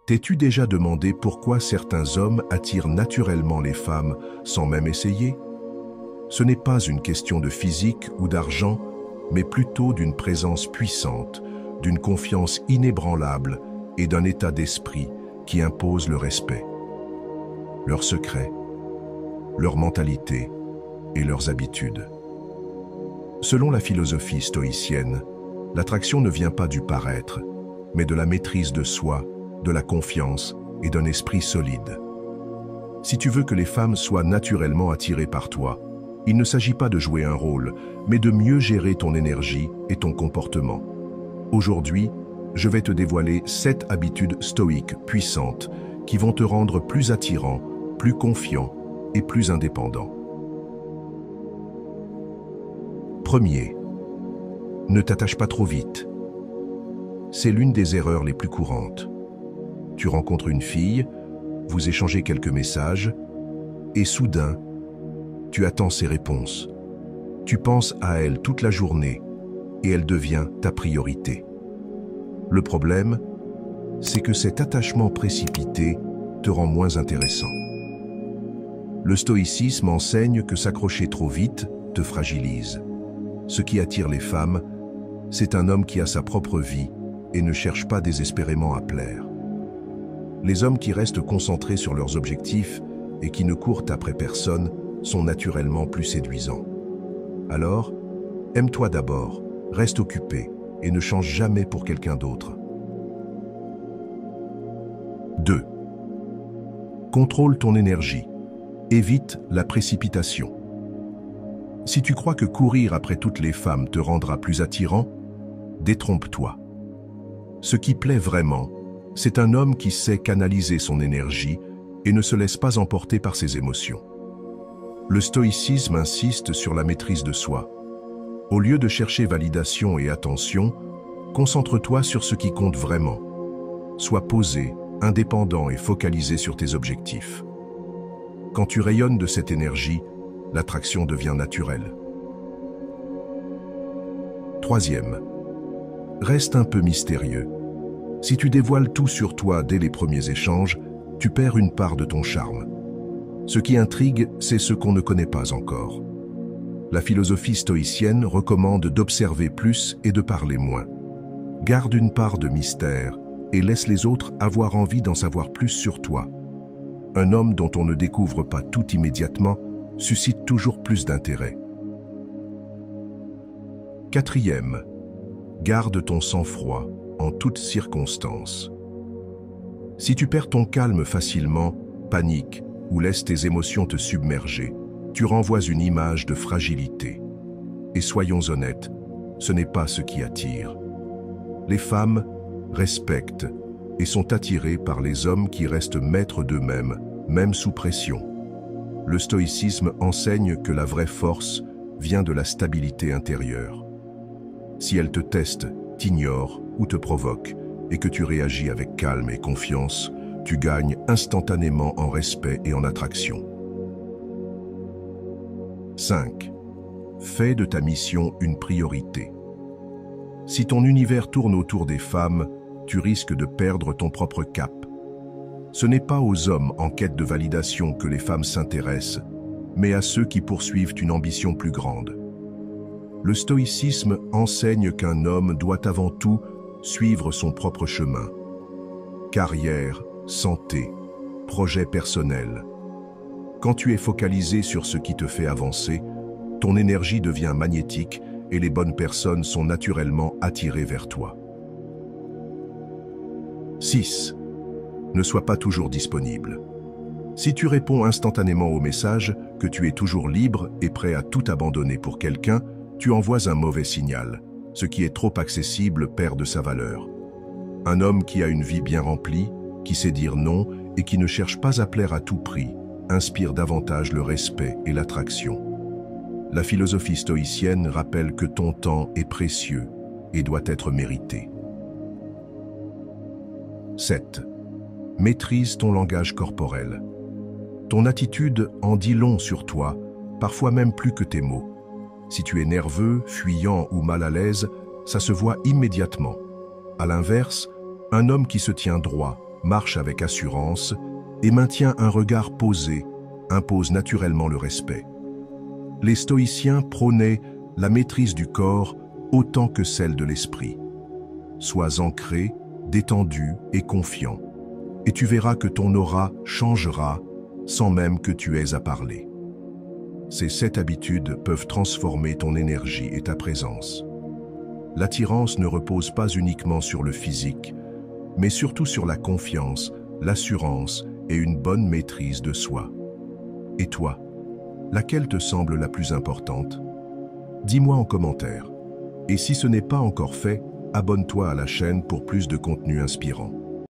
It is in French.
T'es-tu déjà demandé pourquoi certains hommes attirent naturellement les femmes sans même essayer? Ce n'est pas une question de physique ou d'argent, mais plutôt d'une présence puissante, d'une confiance inébranlable et d'un état d'esprit qui impose le respect. Leurs secrets, leur mentalité et leurs habitudes. Selon la philosophie stoïcienne, l'attraction ne vient pas du paraître, mais de la maîtrise de soi, de la confiance et d'un esprit solide. Si tu veux que les femmes soient naturellement attirées par toi, il ne s'agit pas de jouer un rôle, mais de mieux gérer ton énergie et ton comportement. Aujourd'hui, je vais te dévoiler 7 habitudes stoïques puissantes qui vont te rendre plus attirant, plus confiant et plus indépendant. Premier, ne t'attache pas trop vite. C'est l'une des erreurs les plus courantes. Tu rencontres une fille, vous échangez quelques messages, et soudain, tu attends ses réponses. Tu penses à elle toute la journée, et elle devient ta priorité. Le problème, c'est que cet attachement précipité te rend moins intéressant. Le stoïcisme enseigne que s'accrocher trop vite te fragilise. Ce qui attire les femmes, c'est un homme qui a sa propre vie et ne cherche pas désespérément à plaire. Les hommes qui restent concentrés sur leurs objectifs et qui ne courent après personne sont naturellement plus séduisants. Alors, aime-toi d'abord, reste occupé et ne change jamais pour quelqu'un d'autre. 2. Contrôle ton énergie. Évite la précipitation. Si tu crois que courir après toutes les femmes te rendra plus attirant, détrompe-toi. Ce qui plaît vraiment, c'est un homme qui sait canaliser son énergie et ne se laisse pas emporter par ses émotions. Le stoïcisme insiste sur la maîtrise de soi. Au lieu de chercher validation et attention, concentre-toi sur ce qui compte vraiment. Sois posé, indépendant et focalisé sur tes objectifs. Quand tu rayonnes de cette énergie, l'attraction devient naturelle. 3e, reste un peu mystérieux. Si tu dévoiles tout sur toi dès les premiers échanges, tu perds une part de ton charme. Ce qui intrigue, c'est ce qu'on ne connaît pas encore. La philosophie stoïcienne recommande d'observer plus et de parler moins. Garde une part de mystère et laisse les autres avoir envie d'en savoir plus sur toi. Un homme dont on ne découvre pas tout immédiatement suscite toujours plus d'intérêt. 4e, garde ton sang-froid en toutes circonstances. Si tu perds ton calme facilement, paniques ou laisses tes émotions te submerger, tu renvoies une image de fragilité. Et soyons honnêtes, ce n'est pas ce qui attire. Les femmes respectent et sont attirées par les hommes qui restent maîtres d'eux-mêmes, même sous pression. Le stoïcisme enseigne que la vraie force vient de la stabilité intérieure. Si elle te teste, t'ignore ou te provoque, et que tu réagis avec calme et confiance, tu gagnes instantanément en respect et en attraction. 5. Fais de ta mission une priorité. Si ton univers tourne autour des femmes, tu risques de perdre ton propre cap. Ce n'est pas aux hommes en quête de validation que les femmes s'intéressent, mais à ceux qui poursuivent une ambition plus grande. Le stoïcisme enseigne qu'un homme doit avant tout suivre son propre chemin. Carrière, santé, projet personnel. Quand tu es focalisé sur ce qui te fait avancer, ton énergie devient magnétique et les bonnes personnes sont naturellement attirées vers toi. 6. Ne sois pas toujours disponible. Si tu réponds instantanément au message, que tu es toujours libre et prêt à tout abandonner pour quelqu'un, tu envoies un mauvais signal. Ce qui est trop accessible perd de sa valeur. Un homme qui a une vie bien remplie, qui sait dire non et qui ne cherche pas à plaire à tout prix, inspire davantage le respect et l'attraction. La philosophie stoïcienne rappelle que ton temps est précieux et doit être mérité. 7. Maîtrise ton langage corporel. Ton attitude en dit long sur toi, parfois même plus que tes mots. Si tu es nerveux, fuyant ou mal à l'aise, ça se voit immédiatement. À l'inverse, un homme qui se tient droit, marche avec assurance et maintient un regard posé, impose naturellement le respect. Les stoïciens prônaient la maîtrise du corps autant que celle de l'esprit. Sois ancré, détendu et confiant, et tu verras que ton aura changera sans même que tu aies à parler. Ces 7 habitudes peuvent transformer ton énergie et ta présence. L'attirance ne repose pas uniquement sur le physique, mais surtout sur la confiance, l'assurance et une bonne maîtrise de soi. Et toi, laquelle te semble la plus importante? Dis-moi en commentaire. Et si ce n'est pas encore fait, abonne-toi à la chaîne pour plus de contenu inspirant.